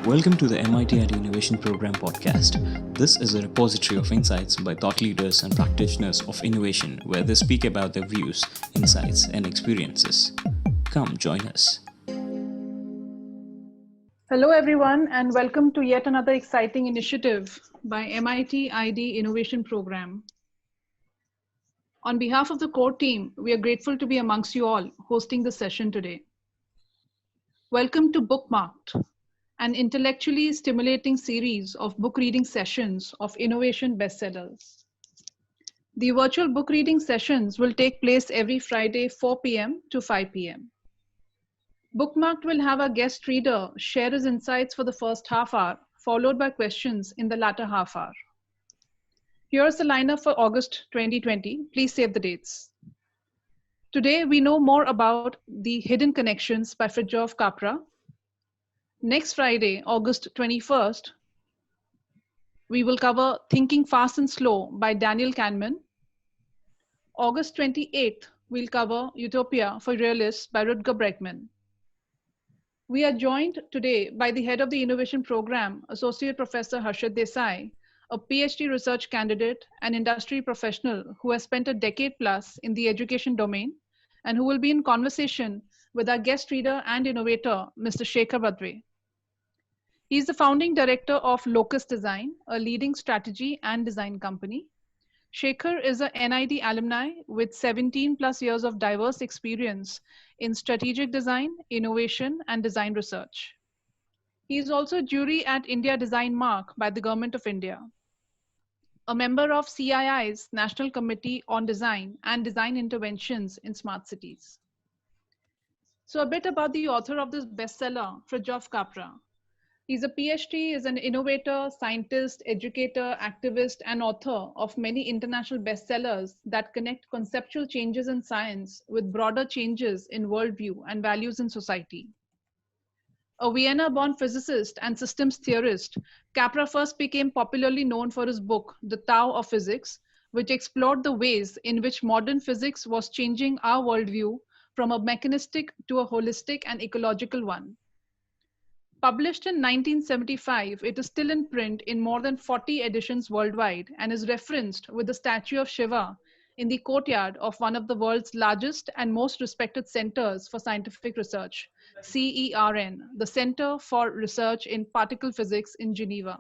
Welcome to the MIT at Innovation Program podcast. This is a repository of insights by thought leaders and practitioners of innovation where they speak about their views, insights, and experiences. Come join us. Hello, everyone, and welcome to yet another exciting initiative by MIT ID Innovation Program. On behalf of the core team, we are grateful to be amongst you all hosting the session today. Welcome to Bookmarked, an intellectually stimulating series of book reading sessions of innovation bestsellers. The virtual book reading sessions will take place every Friday, 4 p.m. to 5 p.m. Bookmarked will have a guest reader share his insights for the first half hour, followed by questions in the latter half hour. Here's the lineup for August 2020. Please save the dates. Today, we know more about The Hidden Connections by Fritjof Capra. Next Friday, August 21st, we will cover Thinking Fast and Slow by Daniel Kahneman. August 28th, we'll cover Utopia for Realists by Rutger Bregman. We are joined today by the head of the innovation program, Associate Professor Harshit Desai, a PhD research candidate and industry professional who has spent a decade plus in the education domain and who will be in conversation with our guest reader and innovator, Mr. Shekhar Badwe. He is the founding director of Locus Design, a leading strategy and design company. Shekhar is a NID alumni with 17 plus years of diverse experience in strategic design, innovation, and design research. He is also a jury at India Design Mark by the Government of India, a member of CII's National Committee on Design and Design Interventions in Smart Cities. So a bit about the author of this bestseller, Fritjof Capra. He's a PhD, is an innovator, scientist, educator, activist, and author of many international bestsellers that connect conceptual changes in science with broader changes in worldview and values in society. A Vienna-born physicist and systems theorist, Capra first became popularly known for his book, The Tao of Physics, which explored the ways in which modern physics was changing our worldview from a mechanistic to a holistic and ecological one. Published in 1975, it is still in print in more than 40 editions worldwide and is referenced with the statue of Shiva in the courtyard of one of the world's largest and most respected centers for scientific research, CERN, the Center for Research in Particle Physics in Geneva.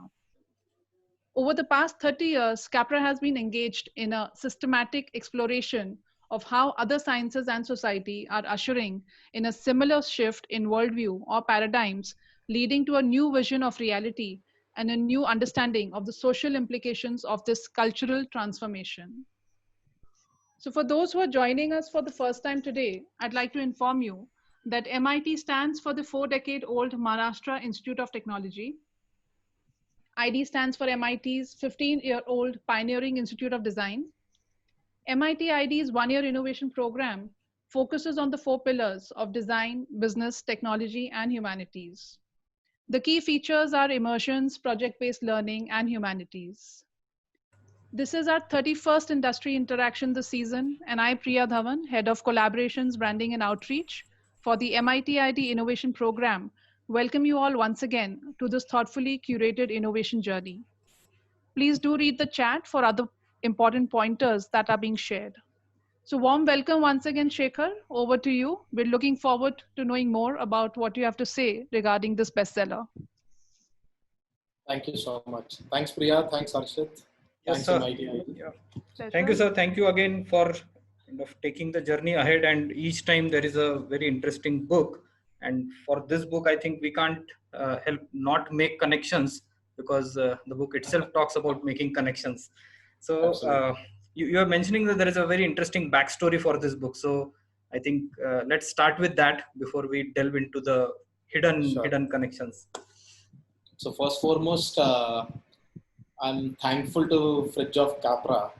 Over the past 30 years, Capra has been engaged in a systematic exploration of how other sciences and society are ushering in a similar shift in worldview or paradigms, leading to a new vision of reality and a new understanding of the social implications of this cultural transformation. So for those who are joining us for the first time today, I'd like to inform you that MIT stands for the 4-decade-old Maharashtra Institute of Technology. ID stands for MIT's 15-year-old Pioneering Institute of Design. MIT ID's one-year innovation program focuses on the 4 pillars of design, business, technology, and humanities. The key features are immersions, project-based learning, and humanities. This is our 31st industry interaction this season, and I'm Priya Dhawan, Head of Collaborations, Branding, and Outreach for the MIT ID Innovation Program. Welcome you all once again to this thoughtfully curated innovation journey. Please do read the chat for other important pointers that are being shared. So warm welcome once again, Shekhar. Over to you. We're looking forward to knowing more about what you have to say regarding this bestseller. Thank you so much. Thanks, Priya. Thanks, Harshit. Yes, Thanks, sir. MIT. Yeah. Thank you, sir. Thank you again for taking the journey ahead. And each time there is a very interesting book. And for this book, I think we can't help not make connections because the book itself talks about making connections. So you are mentioning that there is a very interesting backstory for this book. So I think let's start with that before we delve into the hidden connections. So first foremost, I'm thankful to Fritjof Capra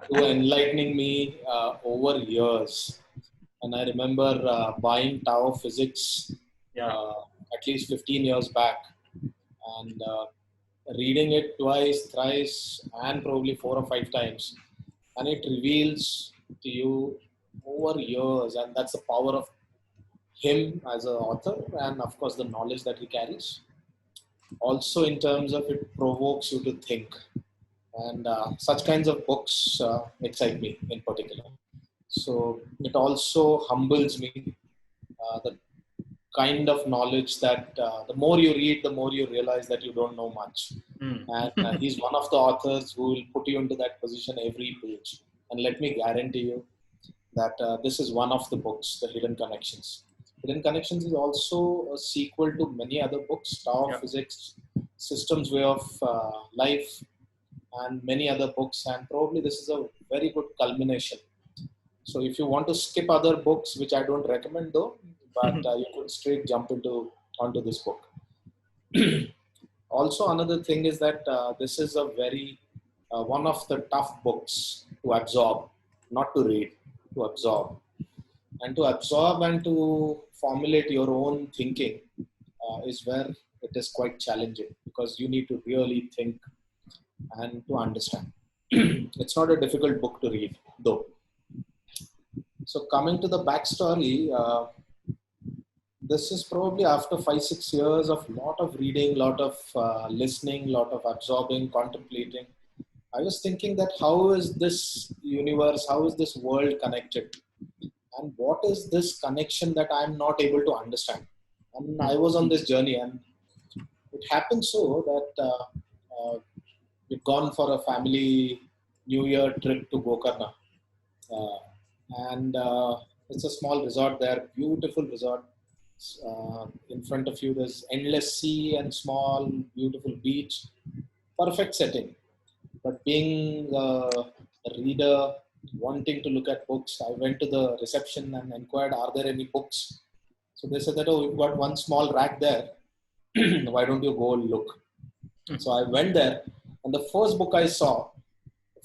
for enlightening me over years. And I remember buying Tao of Physics at least 15 years back and reading it twice, thrice, and probably 4 or 5 times. And it reveals to you over years, and that's the power of him as an author and of course the knowledge that he carries. also in terms of it provokes you to think. And such kinds of books excite me in particular. So it also humbles me. The kind of knowledge that the more you read, the more you realize that you don't know much. And he's one of the authors who will put you into that position every page. And let me guarantee you that this is one of the books, The Hidden Connections. Hidden Connections is also a sequel to many other books, Tao of Physics, Systems Way of Life, and many other books. And probably this is a very good culmination. So if you want to skip other books, which I don't recommend though, but you could straight jump onto this book. Also, another thing is that this is a very one of the tough books to absorb, not to read, to absorb. And to absorb and to formulate your own thinking is where it is quite challenging, because you need to really think and to understand. It's not a difficult book to read, though. So coming to the backstory, this is probably after 5-6 years of lot of reading, lot of listening, lot of absorbing, contemplating. I was thinking that how is this universe, how is this world connected? And what is this connection that I'm not able to understand? And I was on this journey, and it happened so that we'd gone for a family New Year trip to Gokarna. And it's a small resort there, beautiful resort. In front of you, there's endless sea and small, beautiful beach. Perfect setting. But being a reader, wanting to look at books, I went to the reception and inquired, are there any books? So they said that, oh, we've got one small rack there. Why don't you go look? So I went there, and the first book I saw,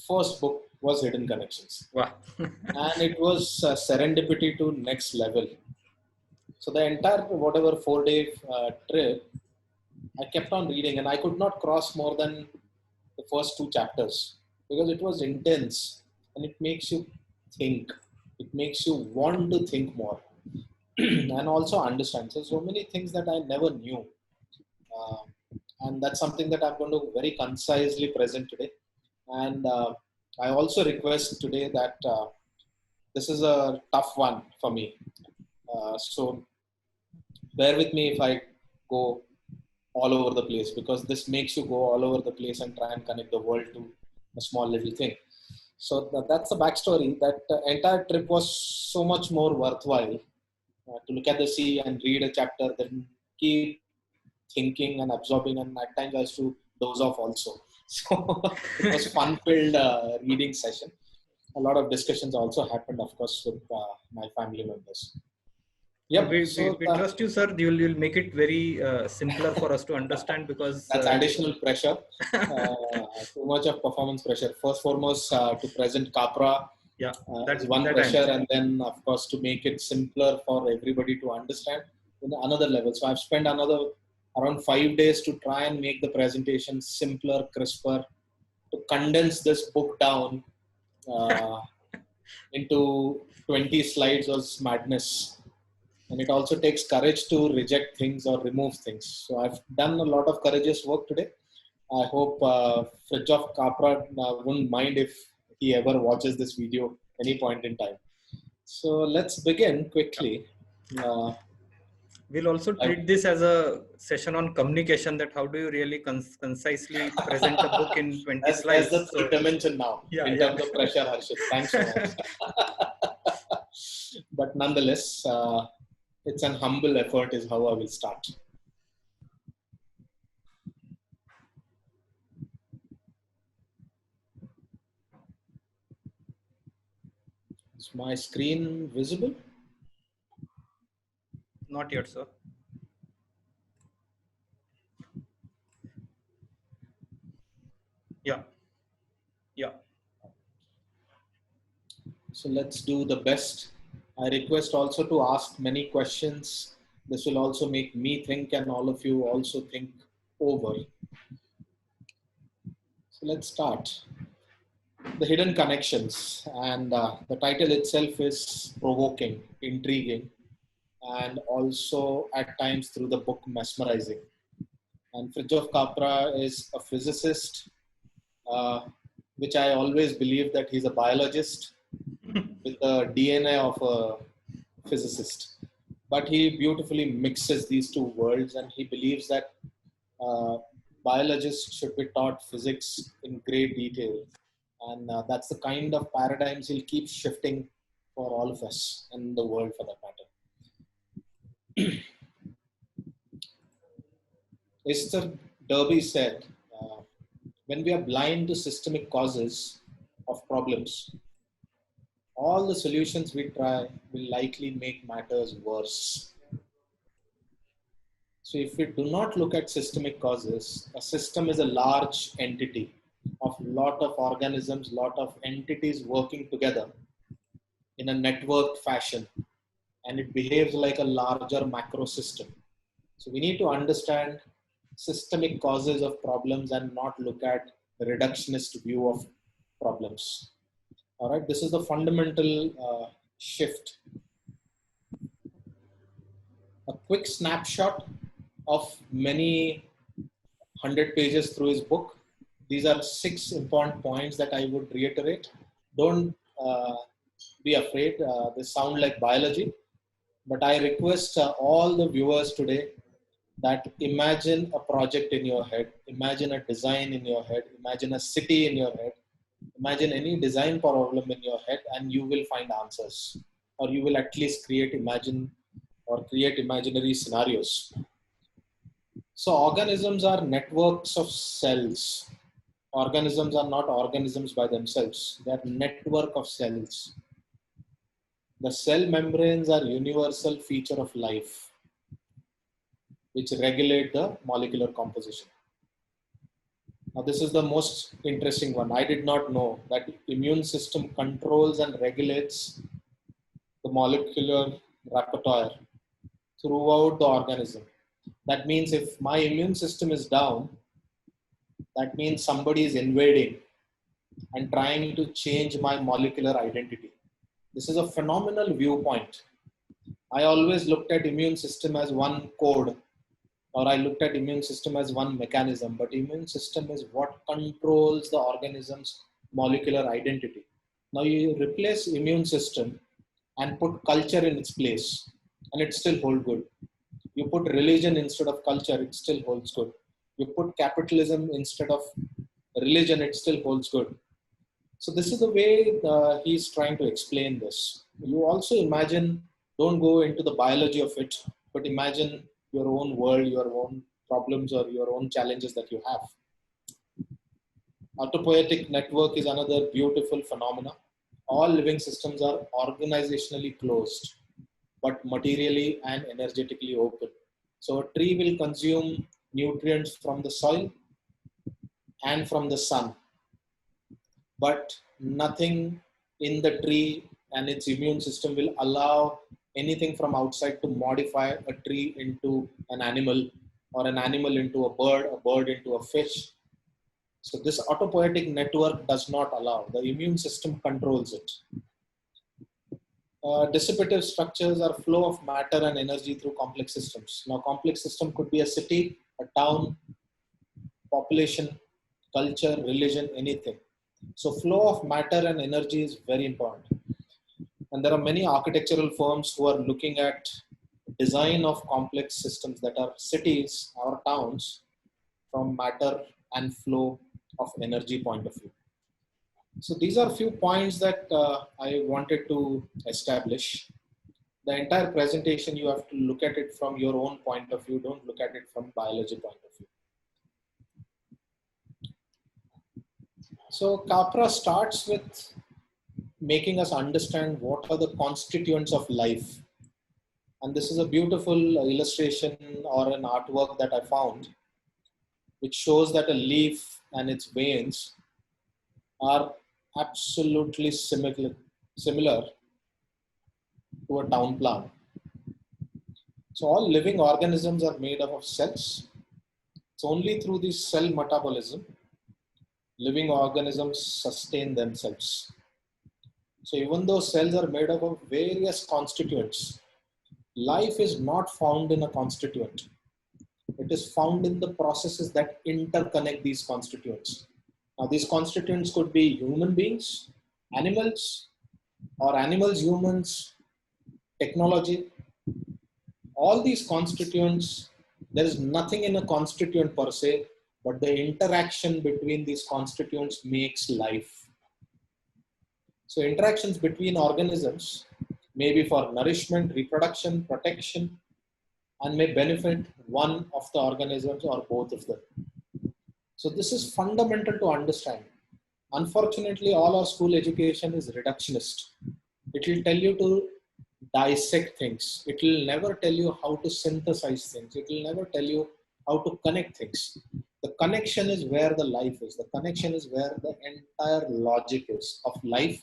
was Hidden Connections. Wow. And it was serendipity to next level. So the entire, 4-day trip, I kept on reading, and I could not cross more than the first 2 chapters, because it was intense, and it makes you think. It makes you want to think more and also understand. So many things that I never knew. And that's something that I'm going to very concisely present today. And I also request today that this is a tough one for me. So bear with me if I go all over the place, because this makes you go all over the place and try and connect the world to a small little thing. So that's the backstory. That entire trip was so much more worthwhile to look at the sea and read a chapter, then keep thinking and absorbing, and at times I used to doze off also. So it was fun-filled reading session. A lot of discussions also happened, of course, with my family members. Yep. We trust you, sir. You'll make it very simpler for us to understand, because that's additional pressure. Too much of performance pressure. First, foremost, to present Capra. Yeah, that's one pressure, and then of course to make it simpler for everybody to understand. Another level. So I've spent around 5 days to try and make the presentation simpler, crisper, to condense this book down into 20 slides was madness. And it also takes courage to reject things or remove things. So I've done a lot of courageous work today. I hope Fridtjof Capra wouldn't mind if he ever watches this video any point in time. So let's begin quickly. We'll also treat this as a session on communication, that how do you really concisely present a book in 20 slides. That's the dimension now, in terms of pressure, Harshit. Thanks so much. But nonetheless, it's an humble effort is how I will start. Is my screen visible? Not yet, sir. Yeah. So let's do the best. I request also to ask many questions. This will also make me think, and all of you also think over. So let's start. The Hidden Connections, and the title itself is provoking, intriguing, and also at times through the book mesmerizing. And Fritjof Capra is a physicist, which I always believe that he's a biologist with the DNA of a physicist. But he beautifully mixes these two worlds, and he believes that biologists should be taught physics in great detail. And that's the kind of paradigms he'll keep shifting for all of us and the world for that matter. Esther Derby said, when we are blind to systemic causes of problems, all the solutions we try will likely make matters worse. So if we do not look at systemic causes, a system is a large entity of lot of organisms, lot of entities working together in a networked fashion, and it behaves like a larger macro system. So we need to understand systemic causes of problems and not look at the reductionist view of problems. All right, this is the fundamental shift. A quick snapshot of many 100 pages through his book. These are 6 important points that I would reiterate. Don't be afraid. They sound like biology, but I request all the viewers today that imagine a project in your head, imagine a design in your head, imagine a city in your head, imagine any design problem in your head, and you will find answers, or you will at least create imaginary scenarios. So organisms are networks of cells. Organisms are not organisms by themselves. They are network of cells. The cell membranes are universal feature of life, which regulate the molecular composition. Now this is the most interesting one. I did not know that immune system controls and regulates the molecular repertoire throughout the organism. That means if my immune system is down, that means somebody is invading and trying to change my molecular identity. This is a phenomenal viewpoint. I always looked at immune system as one code, or I looked at immune system as one mechanism, but immune system is what controls the organism's molecular identity. Now you replace immune system and put culture in its place, and it still holds good. You put religion instead of culture, it still holds good. You put capitalism instead of religion, it still holds good. So this is the way he's trying to explain this. You also imagine, don't go into the biology of it, but imagine your own world, your own problems, or your own challenges that you have. Autopoietic network is another beautiful phenomena. All living systems are organizationally closed, but materially and energetically open. So a tree will consume nutrients from the soil and from the sun, but nothing in the tree and its immune system will allow anything from outside to modify a tree into an animal, or an animal into a bird into a fish. So this autopoietic network does not allow. The immune system controls it. Dissipative structures are flow of matter and energy through complex systems. Now complex system could be a city, a town, population, culture, religion, anything. So flow of matter and energy is very important. And there are many architectural firms who are looking at design of complex systems that are cities or towns from matter and flow of energy point of view. So these are a few points that I wanted to establish. The entire presentation, you have to look at it from your own point of view. Don't look at it from biology point of view. So Capra starts with making us understand what are the constituents of life. And this is a beautiful illustration or an artwork that I found, which shows that a leaf and its veins are absolutely similar to a town plan. So all living organisms are made up of cells. It's only through this cell metabolism living organisms sustain themselves. So even though cells are made up of various constituents, life is not found in a constituent. It is found in the processes that interconnect these constituents. Now, these constituents could be human beings, animals, or animals, humans, technology. All these constituents, there is nothing in a constituent per se, but the interaction between these constituents makes life. So interactions between organisms may be for nourishment, reproduction, protection, and may benefit one of the organisms or both of them. So this is fundamental to understand. Unfortunately, all our school education is reductionist. It will tell you to dissect things. It will never tell you how to synthesize things. It will never tell you how to connect things. The connection is where the life is. The connection is where the entire logic is of life,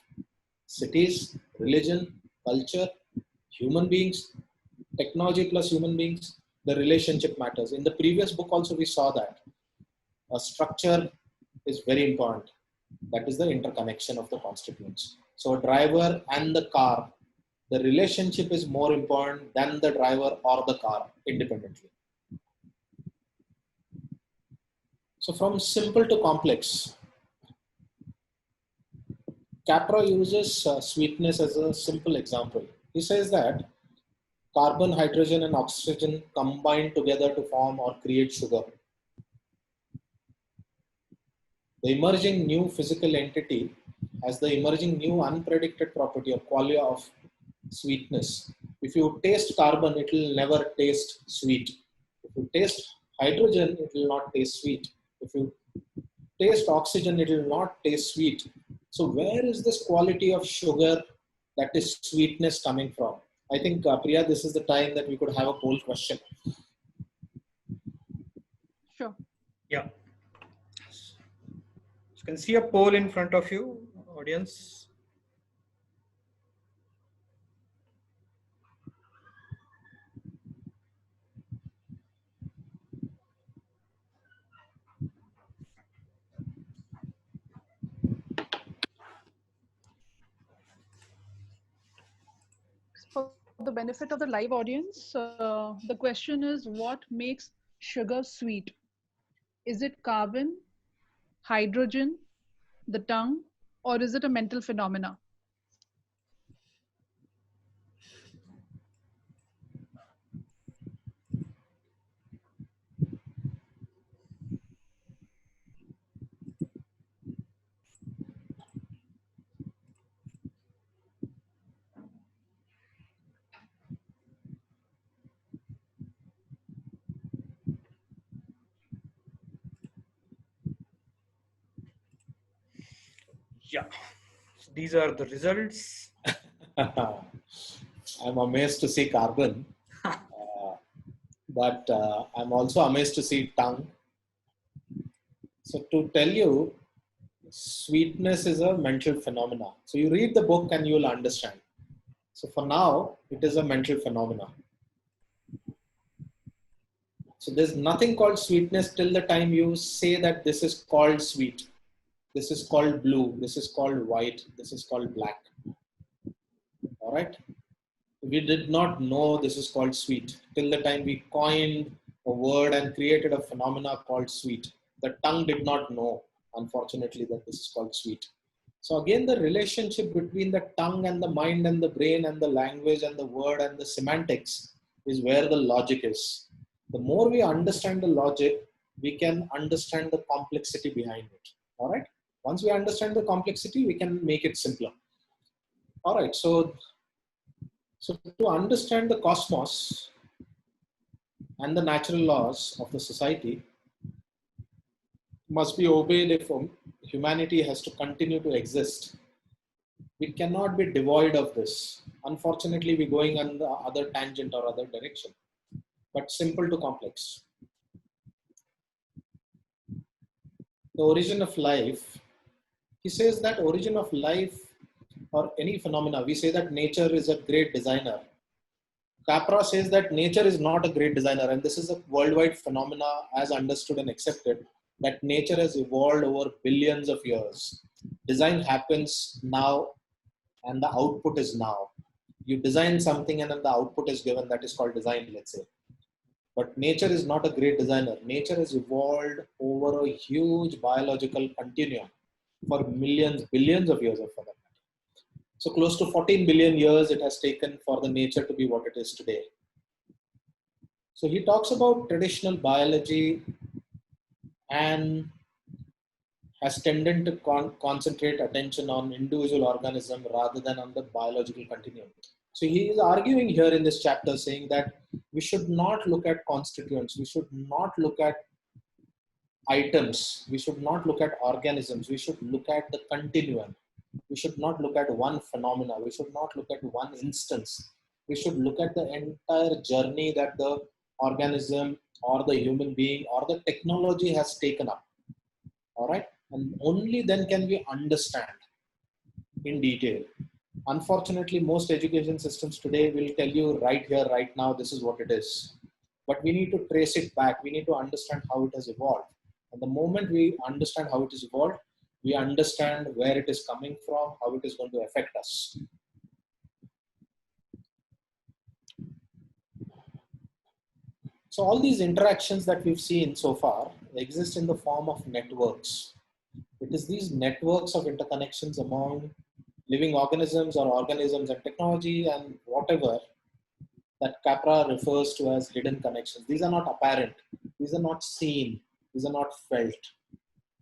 cities, religion, culture, human beings, technology plus human beings. The relationship matters. In the previous book also we saw that a structure is very important. That is the interconnection of the constituents. So a driver and the car, the relationship is more important than the driver or the car independently. So from simple to complex, Capra uses sweetness as a simple example. He says that carbon, hydrogen, and oxygen combine together to form or create sugar. The emerging new physical entity has the emerging new unpredicted property or qualia of sweetness. If you taste carbon, it will never taste sweet. If you taste hydrogen, it will not taste sweet. If you taste oxygen, it will not taste sweet. So where is this quality of sugar, that is sweetness, coming from? I think, Priya, this is the time that we could have a poll question. Sure. Yeah. You can see a poll in front of you, audience. For the benefit of the live audience, the question is, what makes sugar sweet? Is it carbon, hydrogen, the tongue, or is it a mental phenomena? Yeah, these are the results. I'm amazed to see carbon, but I'm also amazed to see tongue. So to tell you, sweetness is a mental phenomena. So you read the book and you will understand. So for now, it is a mental phenomena. So there's nothing called sweetness till the time you say that this is called sweet. This is called blue. This is called white. This is called black. All right. We did not know this is called sweet till the time we coined a word and created a phenomena called sweet. The tongue did not know, unfortunately, that this is called sweet. So again, the relationship between the tongue and the mind and the brain and the language and the word and the semantics is where the logic is. The more we understand the logic, we can understand the complexity behind it. All right. Once we understand the complexity, we can make it simpler. All right. So to understand the cosmos and the natural laws of the society must be obeyed if humanity has to continue to exist. We cannot be devoid of this. Unfortunately, we're going on the other tangent or other direction, but simple to complex. The origin of life, he says that origin of life or any phenomena, we say that nature is a great designer. Capra says that nature is not a great designer, and this is a worldwide phenomena as understood and accepted, that nature has evolved over billions of years. Design happens now and the output is now. You design something and then the output is given, that is called design, let's say. But nature is not a great designer. Nature has evolved over a huge biological continuum for millions, billions of years for that matter. So close to 14 billion years it has taken for the nature to be what it is today. So he talks about traditional biology and has tended to concentrate attention on individual organism rather than on the biological continuum. So he is arguing here in this chapter saying that we should not look at constituents, we should not look at items, we should not look at organisms, we should look at the continuum. We should not look at one phenomena, we should not look at one instance. We should look at the entire journey that the organism or the human being or the technology has taken up. All right. And only then can we understand in detail. Unfortunately, most education systems today will tell you right here, right now, this is what it is. But we need to trace it back. We need to understand how it has evolved. And the moment we understand how it has evolved, we understand where it is coming from, how it is going to affect us. So all these interactions that we've seen so far exist in the form of networks. It is these networks of interconnections among living organisms or organisms and technology and whatever that Capra refers to as hidden connections. These are not apparent. These are not seen. These are not felt.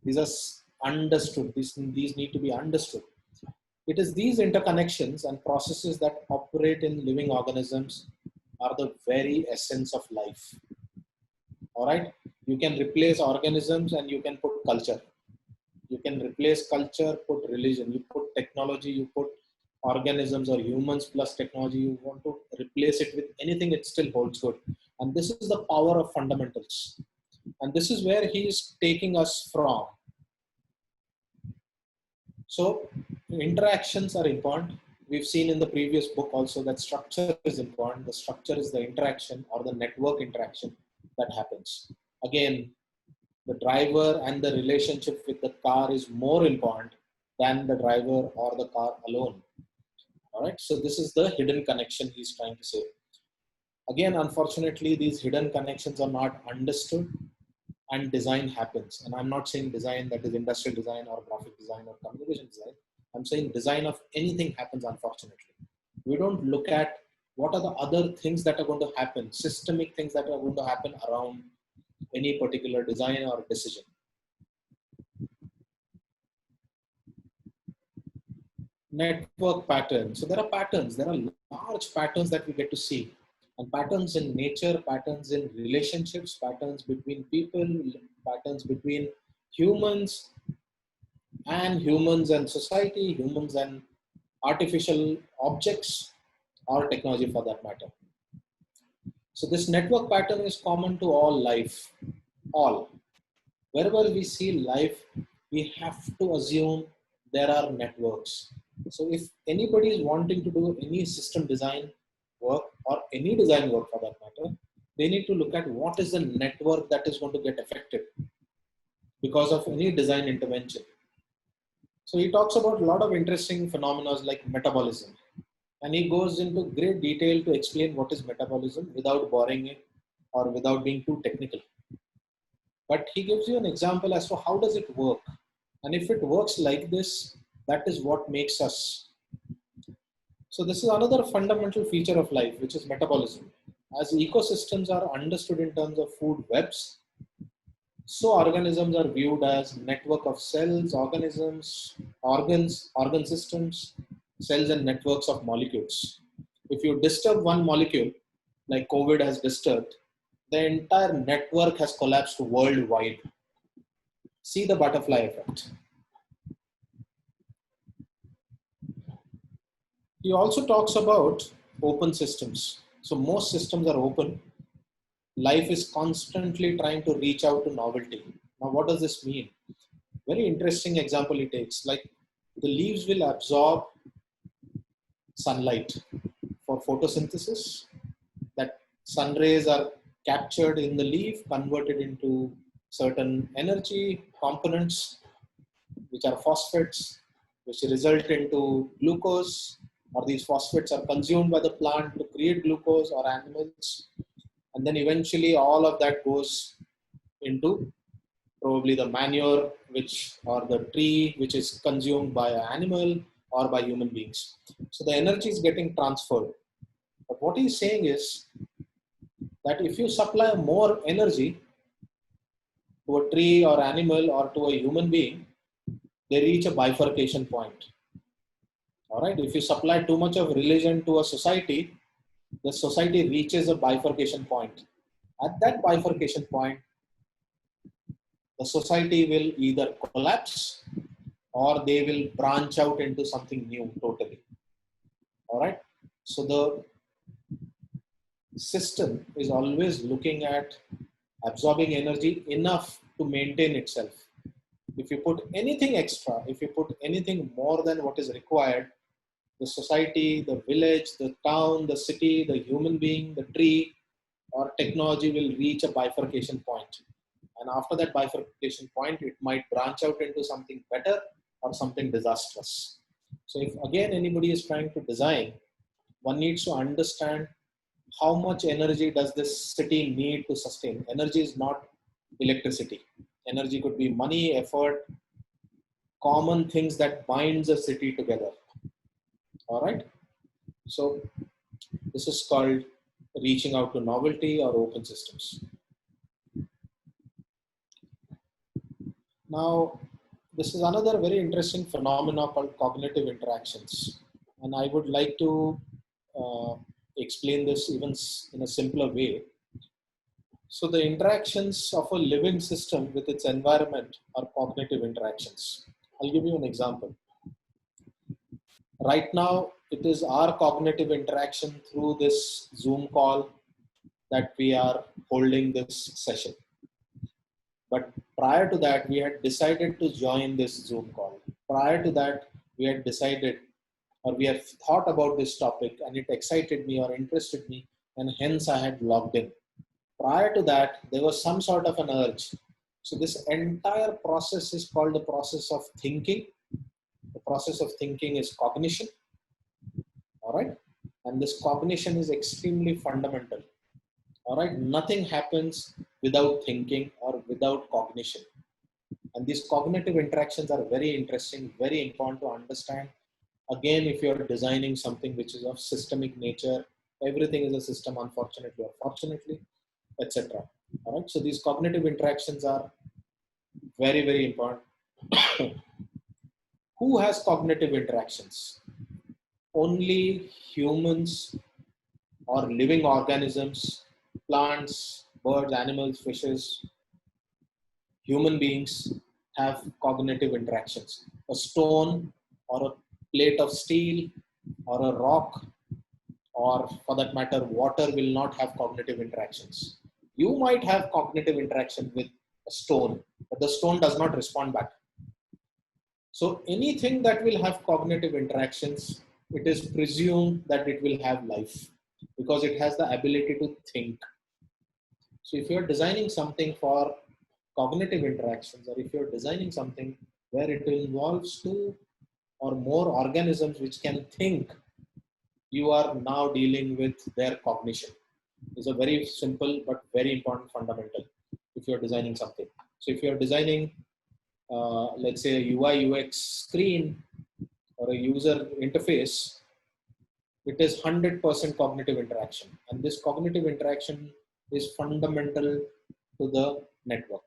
These are understood. These need to be understood. It is these interconnections and processes that operate in living organisms are the very essence of life. All right. You can replace organisms and you can put culture. You can replace culture, put religion. You put technology, you put organisms or humans plus technology. You want to replace it with anything, it still holds good. And this is the power of fundamentals. And this is where he is taking us from. So interactions are important. We've seen in the previous book also that structure is important. The structure is the interaction or the network interaction that happens. Again, the driver and the relationship with the car is more important than the driver or the car alone. All right. So this is the hidden connection he's trying to say. Again, unfortunately, these hidden connections are not understood and design happens. And I'm not saying design that is industrial design or graphic design or communication design. I'm saying design of anything happens, unfortunately. We don't look at what are the other things that are going to happen, systemic things that are going to happen around any particular design or decision. Network patterns. So there are patterns, there are large patterns that we get to see. And patterns in nature, patterns in relationships, patterns between people, patterns between humans and society, humans and artificial objects or technology for that matter. So this network pattern is common to all life, all. Wherever we see life, we have to assume there are networks. So if anybody is wanting to do any system design work or any design work for that matter, they need to look at what is the network that is going to get affected because of any design intervention. So he talks about a lot of interesting phenomena like metabolism. And he goes into great detail to explain what is metabolism without boring it or without being too technical. But he gives you an example as to how does it work. And if it works like this, that is what makes us. So this is another fundamental feature of life, which is metabolism. As ecosystems are understood in terms of food webs, so organisms are viewed as network of cells, organisms, organs, organ systems, cells and networks of molecules. If you disturb one molecule, like COVID has disturbed, the entire network has collapsed worldwide. See the butterfly effect. He also talks about open systems. So most systems are open. Life is constantly trying to reach out to novelty. Now, what does this mean? Very interesting example he takes. Like the leaves will absorb sunlight for photosynthesis. That sun rays are captured in the leaf, converted into certain energy components, which are phosphates, which result into glucose, or these phosphates are consumed by the plant to create glucose or animals. And then eventually all of that goes into probably the manure or the tree which is consumed by an animal or by human beings. So the energy is getting transferred. But what he's saying is that if you supply more energy to a tree or animal or to a human being, they reach a bifurcation point. All right. If you supply too much of religion to a society, the society reaches a bifurcation point. At that bifurcation point, the society will either collapse or they will branch out into something new totally. All right. So the system is always looking at absorbing energy enough to maintain itself. If you put anything extra, if you put anything more than what is required, the society, the village, the town, the city, the human being, the tree, or technology will reach a bifurcation point. And after that bifurcation point, it might branch out into something better or something disastrous. So if again anybody is trying to design, one needs to understand how much energy does this city need to sustain. Energy is not electricity. Energy could be money, effort, common things that binds a city together. All right. So this is called reaching out to novelty or open systems. Now, this is another very interesting phenomena called cognitive interactions. And I would like to explain this even in a simpler way. So the interactions of a living system with its environment are cognitive interactions. I'll give you an example. Right now, it is our cognitive interaction through this Zoom call that we are holding this session. But prior to that, we had decided to join this Zoom call. Prior to that, we had decided or we had thought about this topic and it excited me or interested me, and hence I had logged in. Prior to that, there was some sort of an urge. So this entire process is called the process of thinking. The process of thinking is cognition. All right. And this cognition is extremely fundamental. All right. Nothing happens without thinking or without cognition. And these cognitive interactions are very interesting, very important to understand. Again, if you're designing something which is of systemic nature, everything is a system, unfortunately or fortunately, etc. All right. So these cognitive interactions are very, very important. Who has cognitive interactions? Only humans or living organisms, plants, birds, animals, fishes, human beings have cognitive interactions. A stone or a plate of steel or a rock, or for that matter, water will not have cognitive interactions. You might have cognitive interaction with a stone, but the stone does not respond back. So anything that will have cognitive interactions, it is presumed that it will have life because it has the ability to think. So if you're designing something for cognitive interactions, or if you're designing something where it involves two or more organisms which can think, you are now dealing with their cognition. It's a very simple but very important fundamental if you're designing something. So if you're designing, let's say a UI UX screen or a user interface, it is 100% cognitive interaction. And this cognitive interaction is fundamental to the network.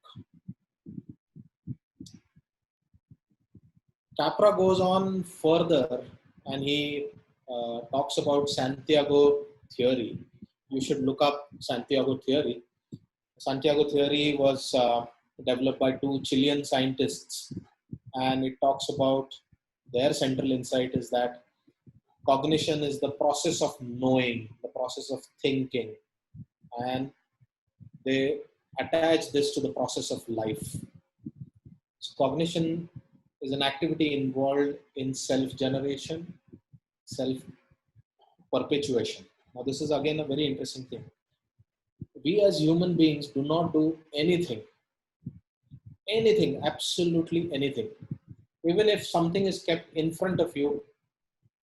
Capra goes on further and he talks about Santiago theory. You should look up Santiago theory. Santiago theory was developed by two Chilean scientists, and it talks about their central insight is that cognition is the process of knowing, the process of thinking, and they attach this to the process of life. So cognition is an activity involved in self-generation, self-perpetuation. Now this is again a very interesting thing. We as human beings do not do anything, absolutely anything. Even if something is kept in front of you,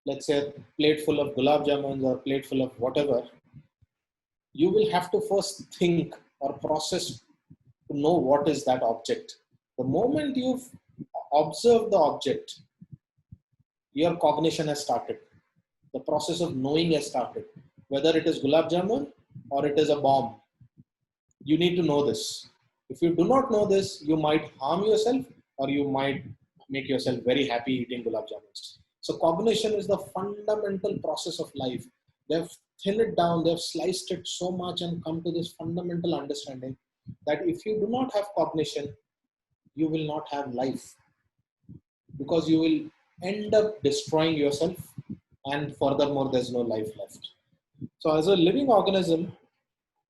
let's say a plate full of gulab jamuns or a plate full of whatever, you will have to first think or process to know what is that object. The moment you've observed the object, your cognition has started. The process of knowing has started. Whether it is gulab jamun or it is a bomb, you need to know this. If you do not know this, you might harm yourself or you might make yourself very happy eating gulab jamuns. So cognition is the fundamental process of life. They've thinned it down, they've sliced it so much and come to this fundamental understanding that if you do not have cognition, you will not have life, because you will end up destroying yourself, and furthermore, there's no life left. So as a living organism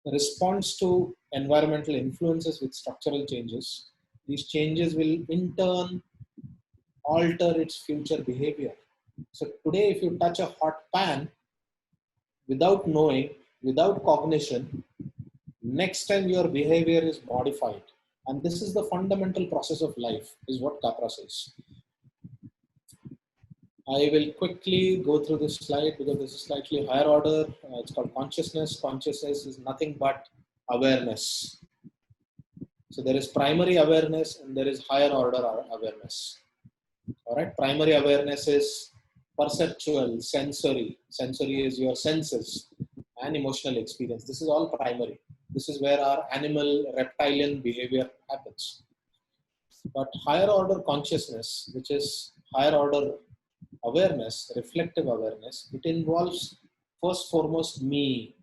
responds to environmental influences with structural changes, these changes will in turn alter its future behavior. So today, if you touch a hot pan without knowing, without cognition, next time your behavior is modified. And this is the fundamental process of life, is what Capra says. I will quickly go through this slide because this is slightly higher order. It's called consciousness. Consciousness is nothing but awareness. So there is primary awareness and there is higher order awareness. All right. Primary awareness is perceptual, sensory. Sensory is your senses and emotional experience. This is all primary. This is where our animal reptilian behavior happens. But higher order consciousness, which is higher order awareness, reflective awareness, it involves first foremost me,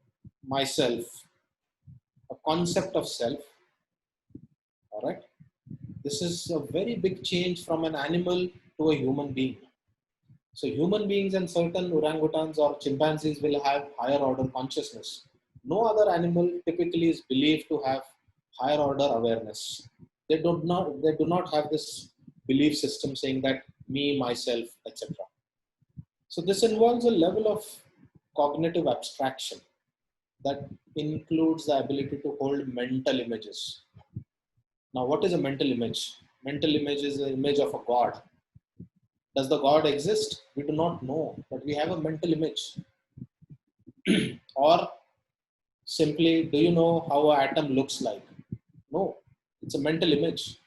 myself, a concept of self. All right. This is a very big change from an animal to a human being. So human beings and certain orangutans or chimpanzees will have higher order consciousness. No other animal typically is believed to have higher order awareness. They do not have this belief system saying that me, myself, etc. So this involves a level of cognitive abstraction that includes the ability to hold mental images. Now, what is a mental image? Mental image is an image of a god. Does the god exist? We do not know, but we have a mental image. Or simply, do you know how an atom looks like? No, it's a mental image.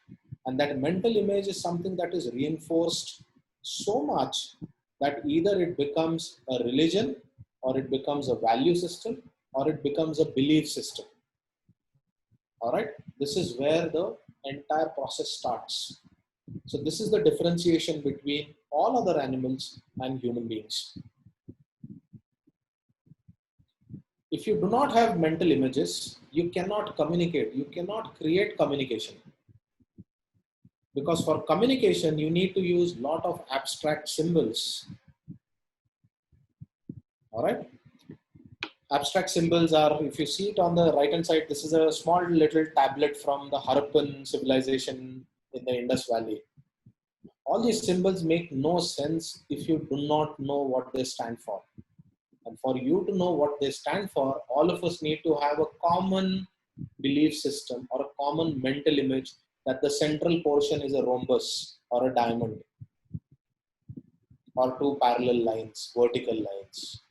And that mental image is something that is reinforced so much that either it becomes a religion, or it becomes a value system, or it becomes a belief system. All right, this is where the entire process starts. So this is the differentiation between all other animals and human beings. If you do not have mental images, you cannot communicate, you cannot create communication. Because for communication, you need to use a lot of abstract symbols. All right. Abstract symbols are, if you see it on the right hand side, this is a small little tablet from the Harappan civilization in the Indus Valley. All these symbols make no sense if you do not know what they stand for. And for you to know what they stand for, all of us need to have a common belief system or a common mental image that the central portion is a rhombus or a diamond or two parallel lines, vertical lines.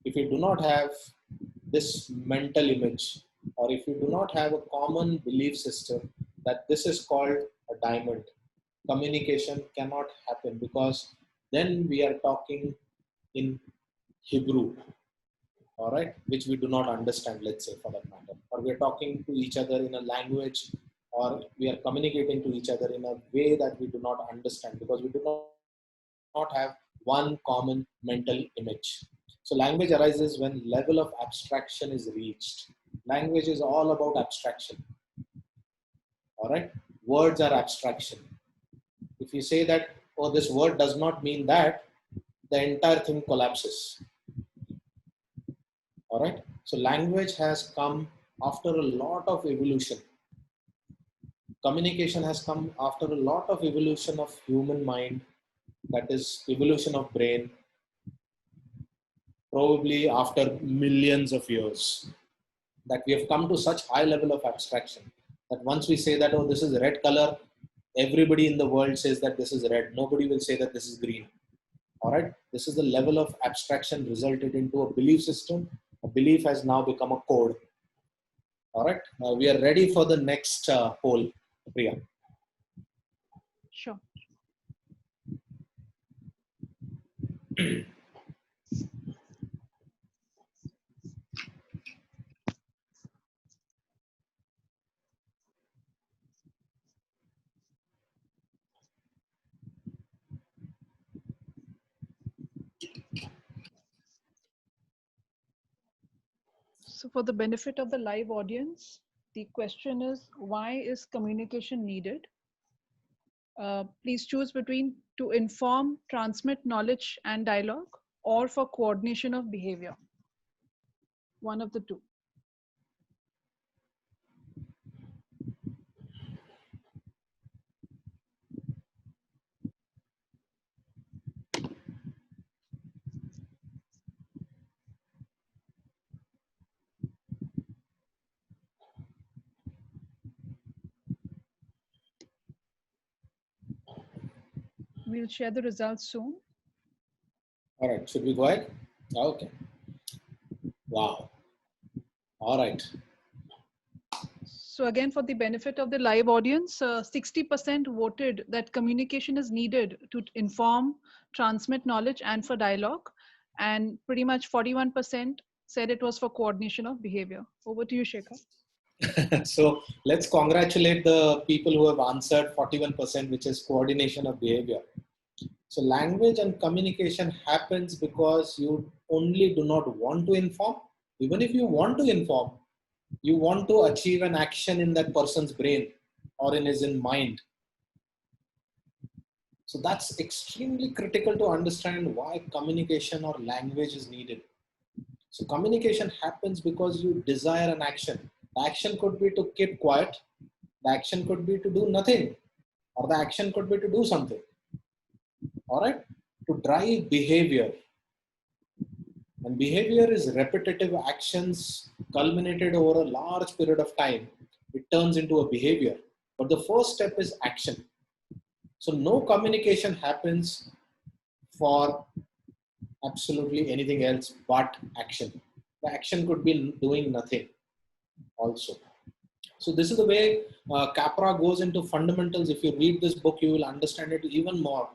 If you do not have this mental image, or if you do not have a common belief system that this is called a diamond, communication cannot happen, because then we are talking in Hebrew, all right, which we do not understand, let's say, for that matter, or we are talking to each other in a language, or we are communicating to each other in a way that we do not understand, because we do not have one common mental image. So language arises when level of abstraction is reached. Language is all about abstraction. All right. Words are abstraction. If you say that, oh, this word does not mean that, the entire thing collapses. All right. So language has come after a lot of evolution. Communication has come after a lot of evolution of human mind, that is evolution of brain, probably after millions of years, that we have come to such high level of abstraction that once we say that, oh, this is red color, everybody in the world says that this is red. Nobody will say that this is green. All right. This is the level of abstraction resulted into a belief system A belief has now become a code. All right. Now we are ready for the next poll, Priya. Sure. So for the benefit of the live audience, the question is, why is communication needed? Please choose between to inform, transmit knowledge and dialogue, or for coordination of behavior. One of the two. We'll share the results soon. All right. Should we go ahead? Okay. Wow. All right. So again, for the benefit of the live audience, 60% voted that communication is needed to inform, transmit knowledge and for dialogue. And pretty much 41% said it was for coordination of behavior. Over to you, Shekhar. So let's congratulate the people who have answered 41%, which is coordination of behavior. So language and communication happens because you only do not want to inform. Even if you want to inform, you want to achieve an action in that person's brain or in his mind. So that's extremely critical to understand why communication or language is needed. So communication happens because you desire an action. The action could be to keep quiet. The action could be to do nothing. Or the action could be to do something. All right? To drive behavior. And behavior is repetitive actions culminated over a large period of time. It turns into a behavior. But the first step is action. So no communication happens for absolutely anything else but action. The action could be doing nothing also. So this is the way Capra goes into fundamentals. If you read this book, you will understand it even more.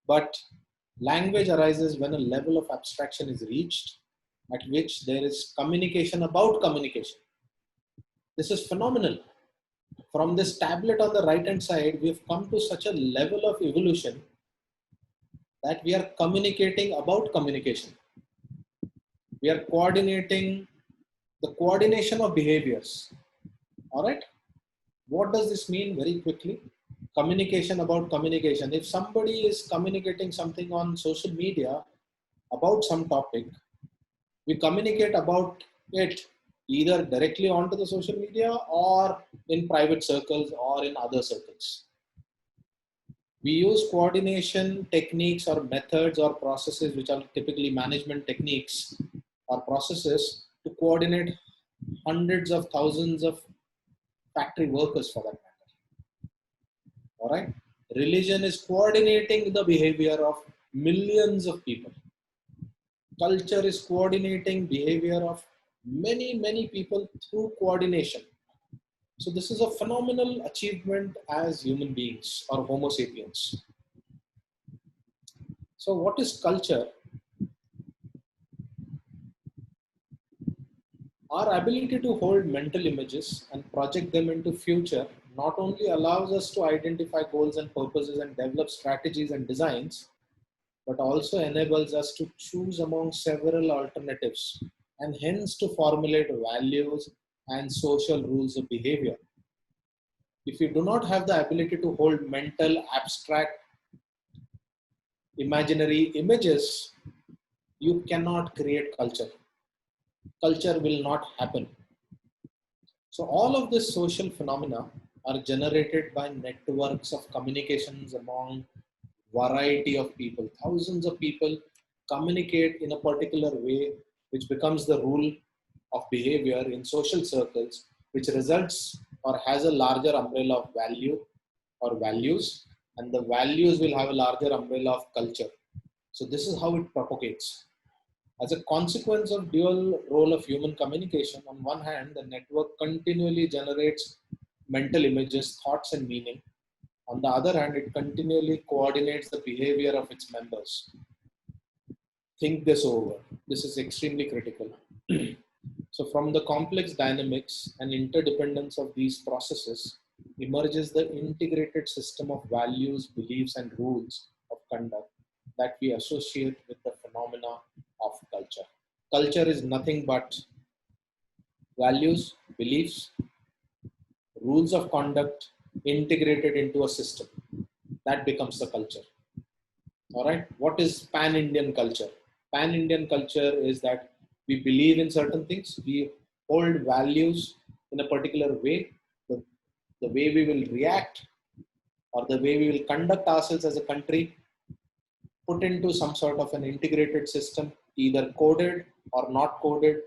But language arises when a level of abstraction is reached at which there is communication about communication. This is phenomenal. From this tablet on the right hand side, we've come to such a level of evolution that we are communicating about communication. We are coordinating the coordination of behaviors. All right. What does this mean very quickly? Communication about communication. If somebody is communicating something on social media about some topic, we communicate about it either directly onto the social media or in private circles or in other circles. We use coordination techniques or methods or processes, which are typically management techniques or processes, to coordinate hundreds of thousands of factory workers for that matter. All right. Religion is coordinating the behavior of millions of people. Culture is coordinating behavior of many, many people through coordination. So this is a phenomenal achievement as human beings or Homo sapiens. So what is culture? Our ability to hold mental images and project them into future not only allows us to identify goals and purposes and develop strategies and designs, but also enables us to choose among several alternatives and hence to formulate values and social rules of behavior. If you do not have the ability to hold mental, abstract, imaginary images, you cannot create culture. Culture will not happen. So all of these social phenomena are generated by networks of communications among variety of people. Thousands of people communicate in a particular way, which becomes the rule of behavior in social circles, which results or has a larger umbrella of value or values, and the values will have a larger umbrella of culture. So this is how it propagates. As a consequence of dual role of human communication, on one hand, the network continually generates mental images, thoughts, and meaning. On the other hand, it continually coordinates the behavior of its members. Think this over. This is extremely critical. So from the complex dynamics and interdependence of these processes emerges the integrated system of values, beliefs, and rules of conduct that we associate with the phenomena of culture. Culture is nothing but values, beliefs, rules of conduct integrated into a system. That becomes the culture. All right. What is pan-Indian culture? Pan-Indian culture is that we believe in certain things. We hold values in a particular way. The way we will react or the way we will conduct ourselves as a country put into some sort of an integrated system, either coded or not coded,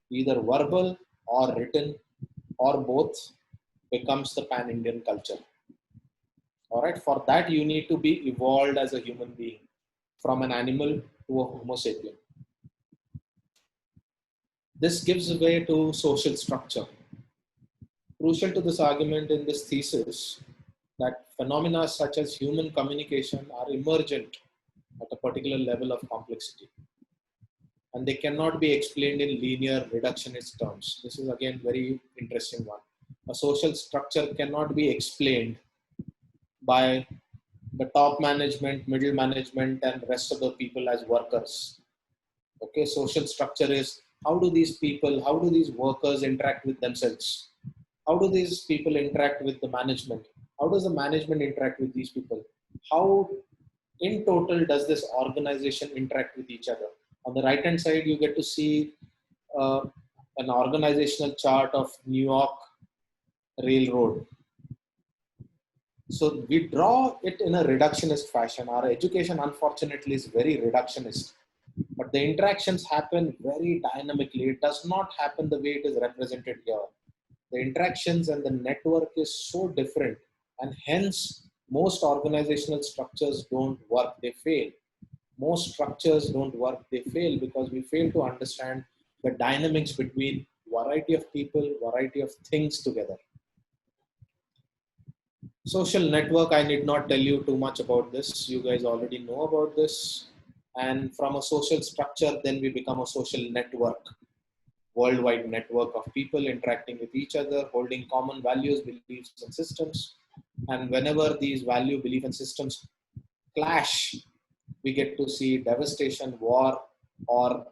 either verbal or written or both, becomes the pan-Indian culture. All right. For that, you need to be evolved as a human being from an animal to a Homo sapien. This gives way to social structure. Crucial to this argument in this thesis that phenomena such as human communication are emergent at a particular level of complexity, and they cannot be explained in linear reductionist terms. This is again very interesting one. A social structure cannot be explained by the top management, middle management, and rest of the people as workers. Okay, social structure is how do these workers interact with themselves? How do these people interact with the management? How does the management interact with these people? How in total does this organization interact with each other? On the right hand side, you get to see an organizational chart of New York Railroad. So we draw it in a reductionist fashion. Our education, unfortunately, is very reductionist. But the interactions happen very dynamically. It does not happen the way it is represented here. The interactions and the network is so different, and hence most organizational structures don't work, they fail. Most structures don't work, they fail because we fail to understand the dynamics between variety of people, variety of things together. Social network, I need not tell you too much about this. You guys already know about this. And from a social structure, then we become a social network. Worldwide network of people interacting with each other, holding common values, beliefs, and systems. And whenever these value, belief, and systems clash, we get to see devastation, war, or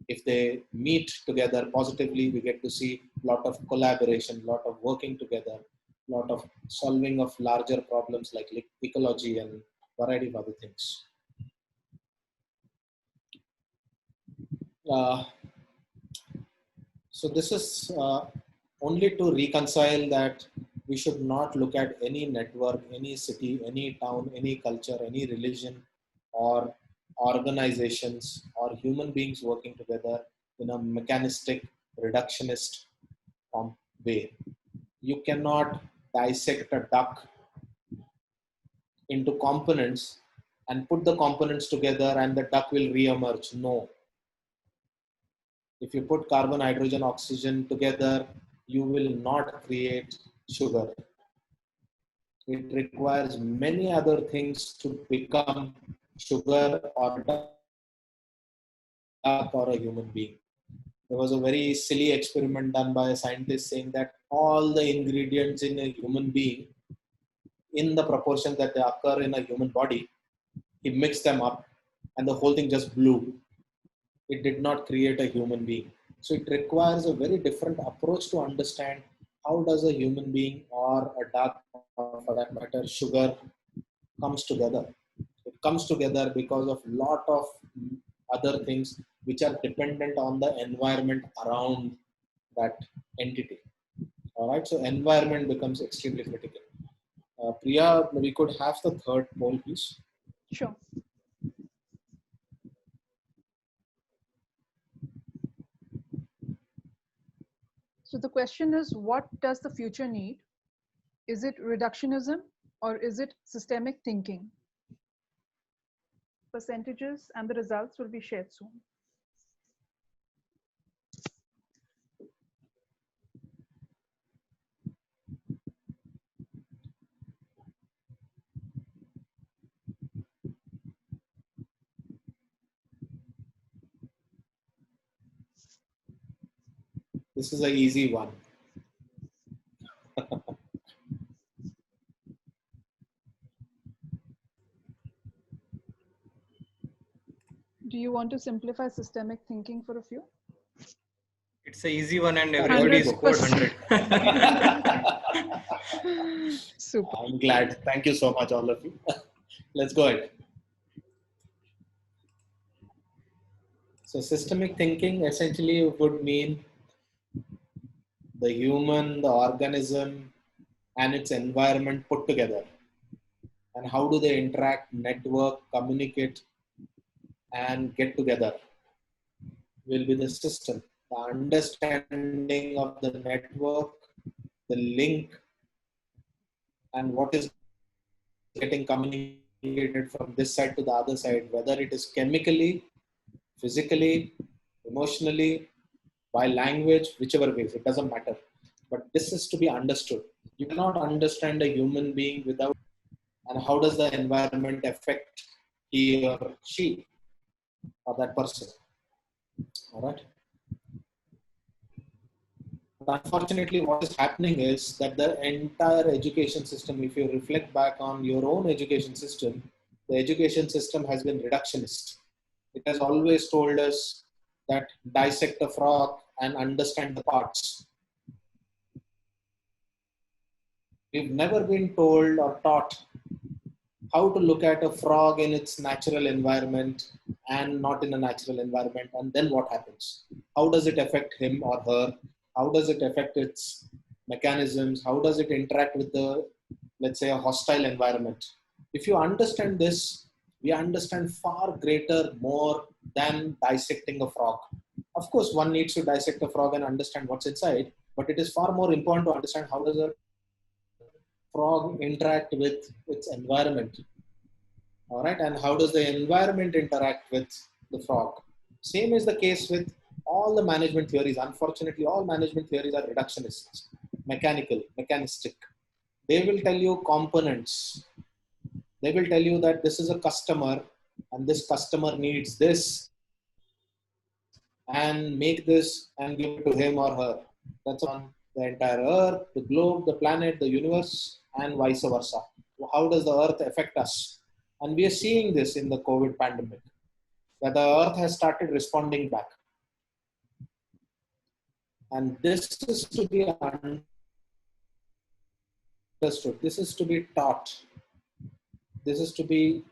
if they meet together positively, we get to see a lot of collaboration, a lot of working together, a lot of solving of larger problems like ecology and variety of other things. So this is only to reconcile that we should not look at any network, any city, any town, any culture, any religion, or organizations or human beings working together in a mechanistic, reductionist way. You cannot dissect a duck into components and put the components together and the duck will re-emerge. No. If you put carbon, hydrogen, oxygen together, you will not create sugar. It requires many other things to become sugar or duck or a human being. There was a very silly experiment done by a scientist saying that all the ingredients in a human being, in the proportion that they occur in a human body, he mixed them up and the whole thing just blew. It did not create a human being. So it requires a very different approach to understand how does a human being or a duck, or for that matter, sugar comes together. It comes together because of a lot of other things which are dependent on the environment around that entity. All right, so environment becomes extremely critical. Priya, we could have the third poll, please. Sure. So the question is, what does the future need? Is it reductionism or is it systemic thinking? Percentages and the results will be shared soon. This is an easy one. Do you want to simplify systemic thinking for a few? It's an easy one and Yeah, everybody there you scored go. 100. Super. I'm glad. Thank you so much, all of you. Let's go ahead. So systemic thinking essentially would mean the human, the organism, and its environment put together. And how do they interact, network, communicate, and get together will be the system. The understanding of the network, the link, and what is getting communicated from this side to the other side, whether it is chemically, physically, emotionally, by language, whichever ways, it doesn't matter. But this is to be understood. You cannot understand a human being without, and how does the environment affect he or she or that person. All right. But unfortunately, what is happening is that the entire education system, if you reflect back on your own education system, the education system has been reductionist. It has always told us that dissect a frog and understand the parts. We've never been told or taught how to look at a frog in its natural environment and not in a natural environment, and then what happens? How does it affect him or her? How does it affect its mechanisms? How does it interact with the, let's say, a hostile environment? If you understand this, we understand far greater more than dissecting a frog. Of course, one needs to dissect a frog and understand what's inside, but it is far more important to understand how does a frog interact with its environment. All right, and how does the environment interact with the frog? Same is the case with all the management theories. Unfortunately, all management theories are reductionists, mechanical, mechanistic. They will tell you components. They will tell you that this is a customer and this customer needs this and make this and give it to him or her. That's on the entire earth, the globe, the planet, the universe, and vice versa. How does the earth affect us? And we are seeing this in the COVID pandemic, that the earth has started responding back. And this is to be understood. This is to be taught. This is to be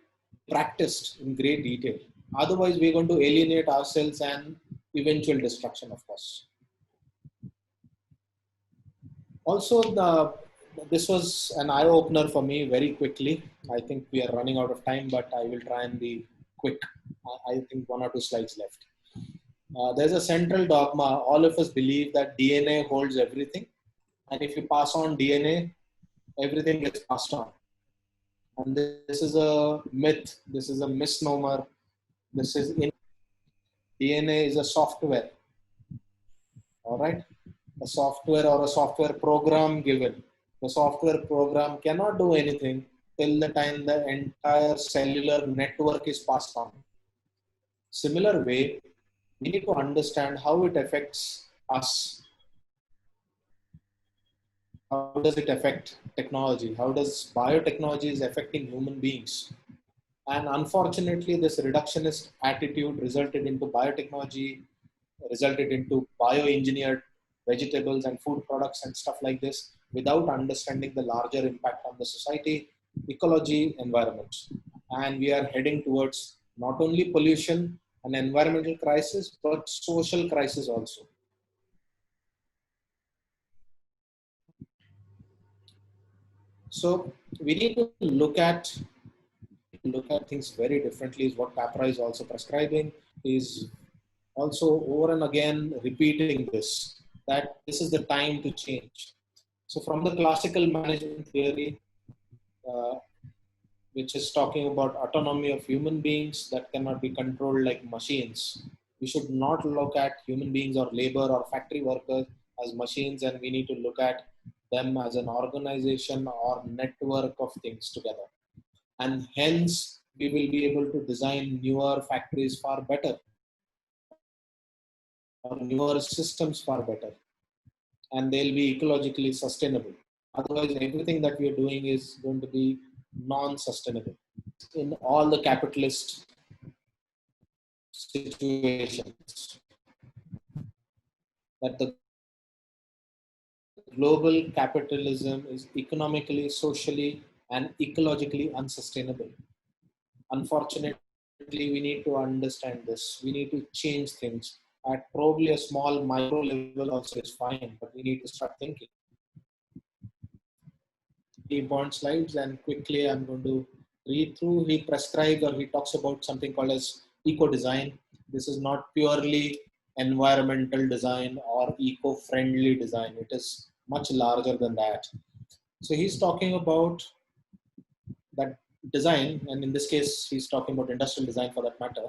practiced in great detail. Otherwise, we're going to alienate ourselves and eventual destruction, of course. Also, this was an eye-opener for me very quickly. I think we are running out of time, but I will try and be quick. I think 1 or 2 slides left. There's a central dogma. All of us believe that DNA holds everything. And if you pass on DNA, everything gets passed on. And this is a myth. This is a misnomer. DNA is a software. All right. A software or a software program given. The software program cannot do anything till the time the entire cellular network is passed on. Similar way, we need to understand how it affects us. How does it affect technology? How does biotechnology is affecting human beings? And unfortunately, this reductionist attitude resulted into biotechnology, resulted into bioengineered vegetables and food products and stuff like this without understanding the larger impact on the society, ecology, environment. And we are heading towards not only pollution and environmental crisis, but social crisis also. So we need to look at things very differently. Is what Capra is also prescribing, is also over and again repeating this, that this is the time to change. So from the classical management theory, uh, which is talking about autonomy of human beings that cannot be controlled like machines, we should not look at human beings or labor or factory workers as machines, and we need to look at them as an organization or network of things together. And hence, we will be able to design newer factories far better, or newer systems far better. and they'll be ecologically sustainable. Otherwise, everything that we are doing is going to be non-sustainable. In all the capitalist situations, that the global capitalism is economically, socially, and ecologically unsustainable. Unfortunately, we need to understand this. We need to change things. At probably a small micro level also is fine, but we need to start thinking. Important slides, and quickly I'm going to read through. He prescribes, or he talks about something called as eco-design. This is not purely environmental design or eco-friendly design. It is much larger than that. So he's talking about that design, and in this case, he's talking about industrial design for that matter,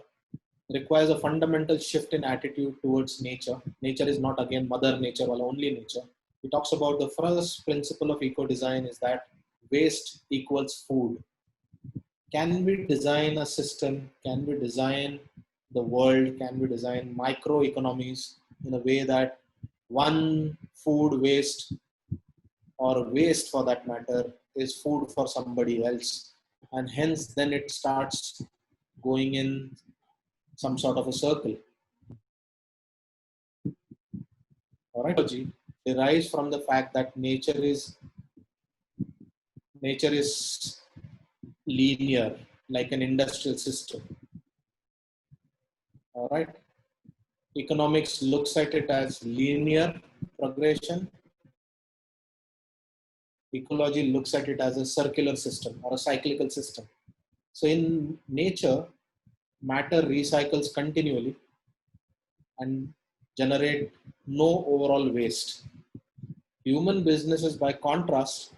requires a fundamental shift in attitude towards nature. Nature is not again mother nature or only nature. He talks about the first principle of eco-design is that waste equals food. Can we design a system? Can we design the world? Can we design microeconomies in a way that one food waste or waste for that matter is food for somebody else, and hence then it starts going in some sort of a circle. All right, derives from the fact that nature is linear, like an industrial system. All right, economics looks at it as linear progression. Ecology looks at it as a circular system or a cyclical system. So in nature, matter recycles continually and generate no overall waste. Human businesses, by contrast,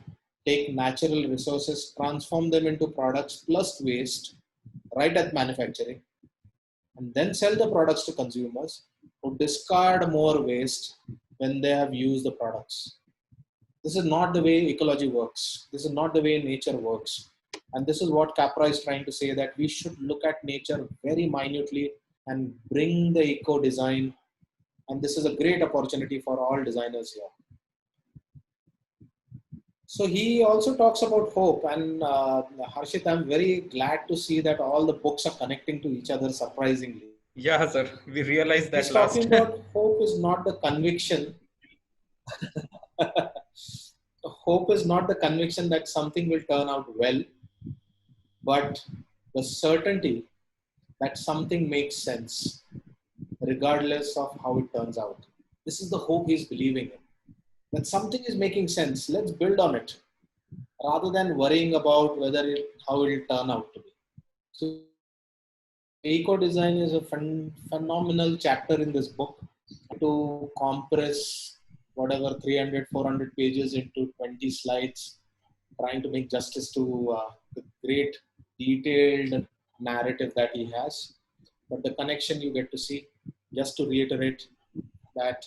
take natural resources, transform them into products plus waste right at manufacturing, and then sell the products to consumers who discard more waste when they have used the products. This is not the way ecology works. This is not the way nature works. And this is what Capra is trying to say, that we should look at nature very minutely and bring the eco design. And this is a great opportunity for all designers here. So he also talks about hope, and Harshit, I'm very glad to see that all the books are connecting to each other surprisingly. Yeah, sir. We realized that He's last. talking about hope is not the conviction. Hope is not the conviction that something will turn out well, but the certainty that something makes sense, regardless of how it turns out. This is the hope he's believing in. That something is making sense, let's build on it, rather than worrying about how it will turn out to be. So, eco design is a phenomenal chapter in this book to compress whatever 300, 400 pages into 20 slides, trying to make justice to the great detailed narrative that he has. But the connection you get to see, just to reiterate that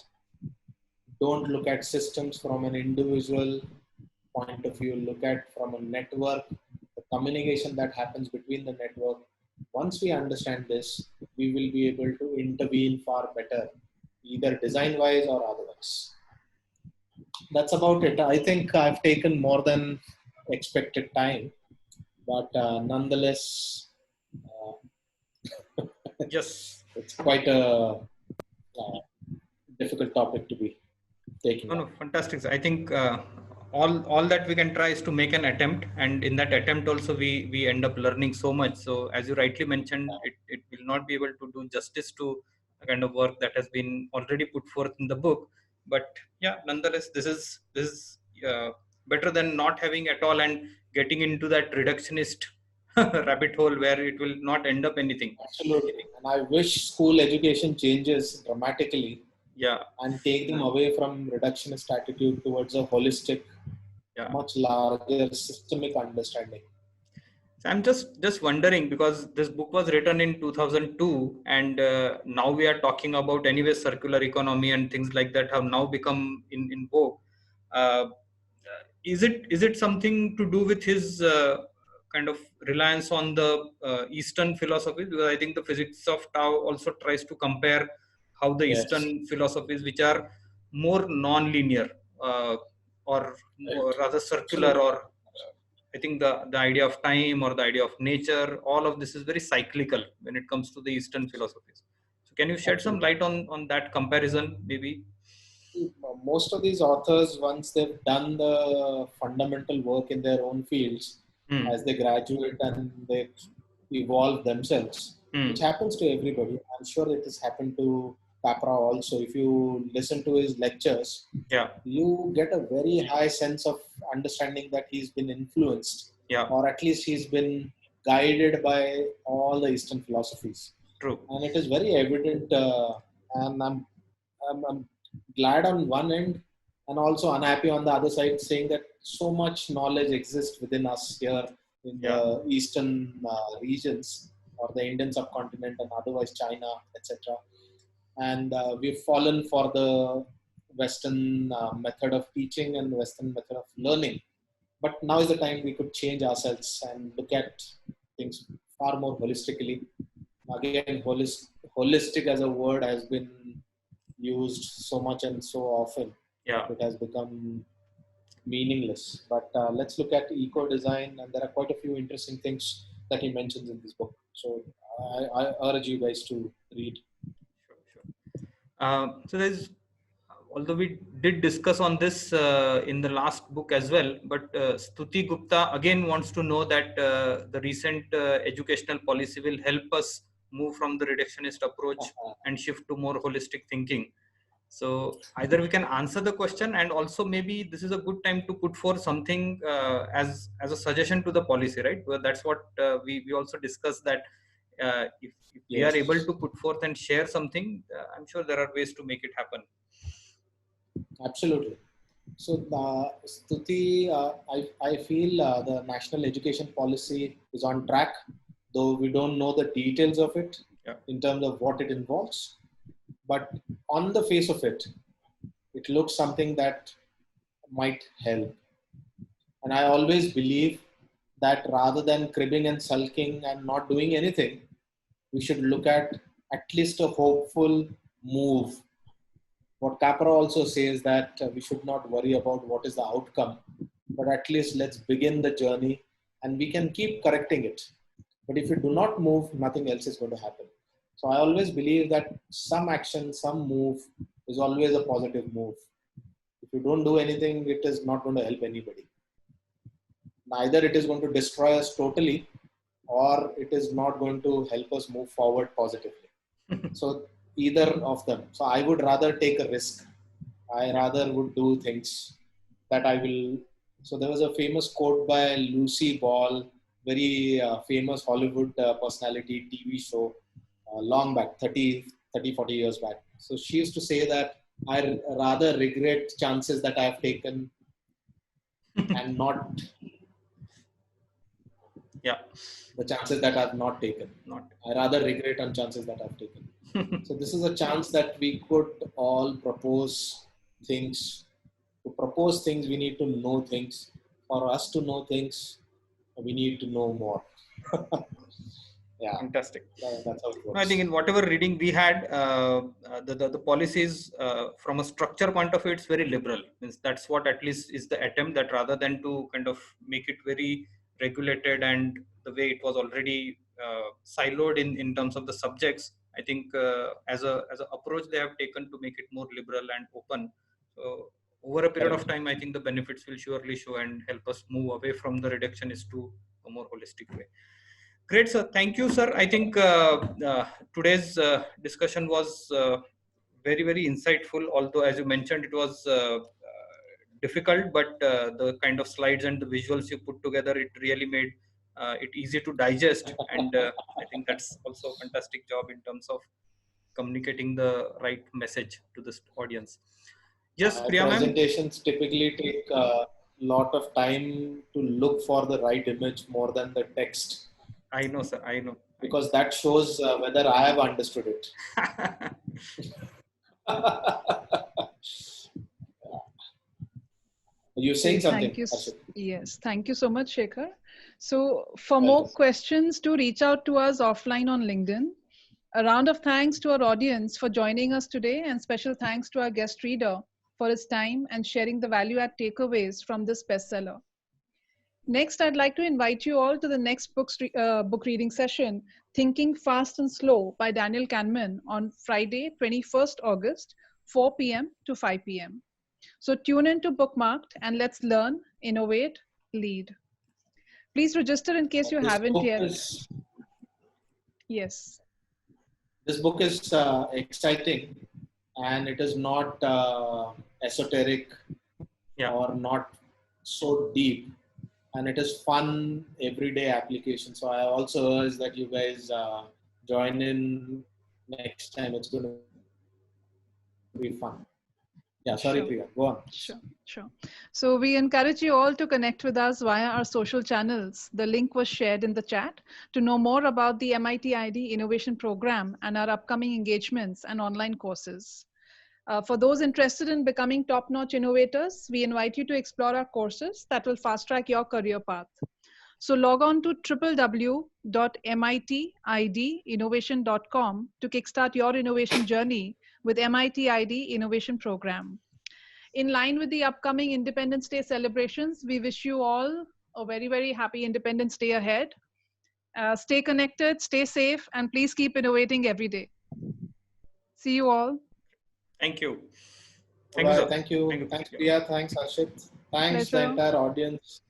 don't look at systems from an individual point of view, look at from a network, the communication that happens between the network. Once we understand this, we will be able to intervene far better, either design wise or otherwise. That's about it. I think I've taken more than expected time, but nonetheless, Yes. it's quite a difficult topic to be taking. No, fantastic. I think all that we can try is to make an attempt, and in that attempt also we end up learning so much. So as you rightly mentioned, it will not be able to do justice to the kind of work that has been already put forth in the book. But yeah, nonetheless, this is better than not having at all and getting into that reductionist rabbit hole where it will not end up anything. Absolutely. And I wish school education changes dramatically. Yeah. And take them away from reductionist attitude towards a holistic, much larger systemic understanding. So I'm just wondering, because this book was written in 2002, and now we are talking about anyway circular economy and things like that have now become in vogue. Is it something to do with his kind of reliance on the Eastern philosophies? Because I think the physics of Tao also tries to compare how the Eastern philosophies, which are more non-linear or rather circular, or I think the idea of time or the idea of nature, all of this is very cyclical when it comes to the Eastern philosophies. So can you shed some light on that comparison, maybe? Most of these authors, once they've done the fundamental work in their own fields, as they graduate and they evolve themselves, which happens to everybody. I'm sure it has happened to Capra also. If you listen to his lectures, you get a very high sense of understanding that he's been influenced, or at least he's been guided by all the Eastern philosophies. True. And it is very evident, and I'm glad on one end and also unhappy on the other side, saying that so much knowledge exists within us here in the Eastern regions, or the Indian subcontinent and otherwise China, etc. And we've fallen for the Western method of teaching and Western method of learning. But now is the time we could change ourselves and look at things far more holistically. Again, holistic as a word has been used so much and so often. It has become meaningless. But let's look at eco-design, and there are quite a few interesting things that he mentions in this book. So I urge you guys to read. So there's, although we did discuss on this in the last book as well, but Stuti Gupta again wants to know that the recent educational policy will help us move from the reductionist approach and shift to more holistic thinking. So either we can answer the question, and also maybe this is a good time to put forth something as a suggestion to the policy, right? Well, that's what we also discussed, that if we are able to put forth and share something, I'm sure there are ways to make it happen. Absolutely. So, Stuti, I feel the national education policy is on track, though we don't know the details of it in terms of what it involves. But on the face of it, it looks something that might help. And I always believe that rather than cribbing and sulking and not doing anything, we should look at least a hopeful move. What Capra also says, that we should not worry about what is the outcome, but at least let's begin the journey, and we can keep correcting it. But if we do not move, nothing else is going to happen. So I always believe that some action, some move is always a positive move. If you don't do anything, it is not going to help anybody. Neither it is going to destroy us totally, or it is not going to help us move forward positively. So either of them. So I would rather take a risk. I rather would do things that I will. So there was a famous quote by Lucy Ball, very famous Hollywood personality, TV show, long back, 40 years back. So she used to say that I rather regret chances that I have taken and not the chances that I have not taken. I rather regret on chances that I have taken. So this is a chance that we could all propose things. To propose things, we need to know things. For us to know things, we need to know more. Fantastic. That's how it works. I think in whatever reading we had, the policies from a structure point of view, it's very liberal. Means that's what at least is the attempt, that rather than to kind of make it very regulated and the way it was already siloed in terms of the subjects, I think as a approach they have taken to make it more liberal and open. So over a period of time, I think the benefits will surely show and help us move away from the reductionist to a more holistic way. Great, sir. Thank you, sir. I think today's discussion was very, very insightful. Although, as you mentioned, it was difficult, but the kind of slides and the visuals you put together, it really made it easy to digest. And I think that's also a fantastic job in terms of communicating the right message to this audience. Yes, Priya ma'am. Presentations typically take a lot of time to look for the right image more than the text. I know, sir. I know. Because that shows whether I have understood it. You're saying something? Yes, thank you so much, Shekhar. So for more questions, do reach out to us offline on LinkedIn. A round of thanks to our audience for joining us today, and special thanks to our guest reader for his time and sharing the value-add takeaways from this bestseller. Next, I'd like to invite you all to the next book reading session, Thinking Fast and Slow by Daniel Kahneman on Friday, 21st August, 4 p.m. to 5 p.m. So tune in to Bookmarked and let's learn, innovate, lead. Please register in case you haven't yet. Yes. This book is exciting, and it is not esoteric or not so deep, and it is fun everyday application. So I also urge that you guys join in next time. It's going to be fun. Yeah, sorry, Sure. Priya, go on. Sure. So we encourage you all to connect with us via our social channels. The link was shared in the chat to know more about the MIT ID Innovation Program and our upcoming engagements and online courses. For those interested in becoming top-notch innovators, we invite you to explore our courses that will fast-track your career path. So log on to www.mitidinnovation.com to kickstart your innovation journey with MIT ID Innovation Program. In line with the upcoming Independence Day celebrations, we wish you all a very, very happy Independence Day ahead. Stay connected, stay safe, and please keep innovating every day. See you all. Thank you. Thank you. Thanks, Priya. Thanks, Harshit. Thanks, the entire audience.